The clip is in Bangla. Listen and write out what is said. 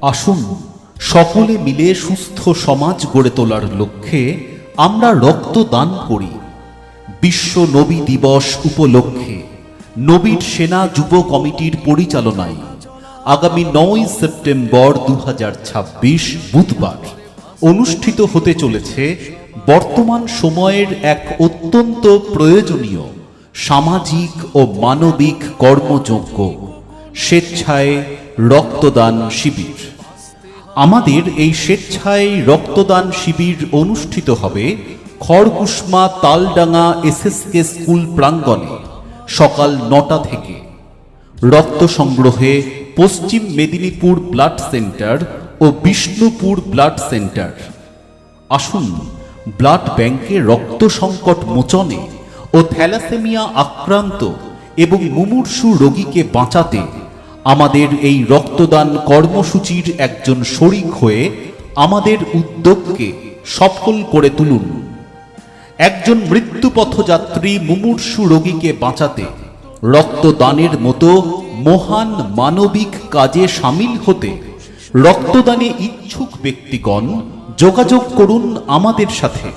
আসুন সকলে মিলে সুস্থ সমাজ গড়ে তোলার লক্ষ্যে আমরা রক্তদান করি। বিশ্ব নবী দিবস উপলক্ষে নবীর সেনা যুব কমিটির পরিচালনায় আগামী 9 সেপ্টেম্বর 2026 বুধবার অনুষ্ঠিত হতে চলেছে বর্তমান সময়ের এক অত্যন্ত প্রয়োজনীয় সামাজিক ও মানবিক কর্মযজ্ঞ স্বেচ্ছায় রক্তদান শিবির। আমাদের এই স্বেচ্ছায় রক্তদান শিবির অনুষ্ঠিত হবে খড়কুসমা তালডাঙ্গা এসএসকে স্কুল প্রাঙ্গণে সকাল 9টা থেকে। রক্ত সংগ্রহে পশ্চিম মেদিনীপুর ব্লাড সেন্টার ও বিষ্ণুপুর ব্লাড সেন্টার। আসুন ব্লাড ব্যাংকে রক্ত সংকট মোচনে ও থ্যালাসেমিয়া আক্রান্ত এবং মুমূর্ষু রোগীকে বাঁচাতে আমাদের এই রক্তদান কর্মসূচির একজন শরিক হয়ে আমাদের উদ্যোগকে সফল করে তুলুন। একজন মৃত্যুপথযাত্রী মুমূর্ষু রোগীকে বাঁচাতে রক্তদানের মতো মহান মানবিক কাজে সামিল হতে রক্তদানে ইচ্ছুক ব্যক্তিগণ যোগাযোগ করুন আমাদের সাথে।